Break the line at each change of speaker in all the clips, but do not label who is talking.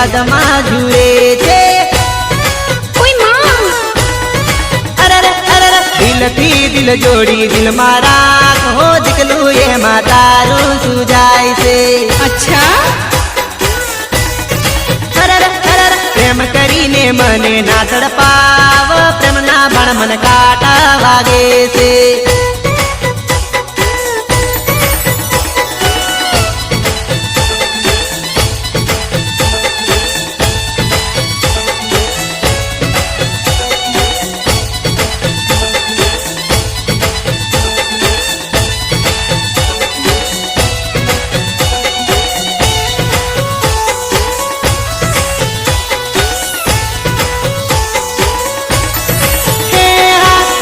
યાદમાં જુએ છે દિલથી દિલ જોડી દિલ મારા કહો દીકલું એમાં તારું સુજાય છે
અચ્છા
પ્રેમ કરીને મને ના તડપાવ પ્રેમના બાણ મને કાંટા વાગે છે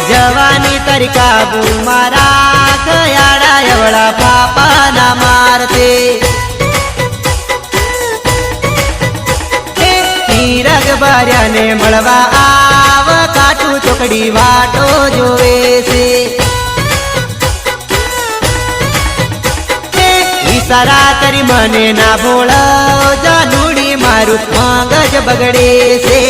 જવાની તારી કાબુ મારા ખયાડા એવડા પાપા ના મારતે હીરગ બાર્યાને મળવા આવ કાટું ચોકડી વાટો જોવે છે ઈશારા કરી મને ના ભોળ જાનુડી મારું મગજ બગડે છે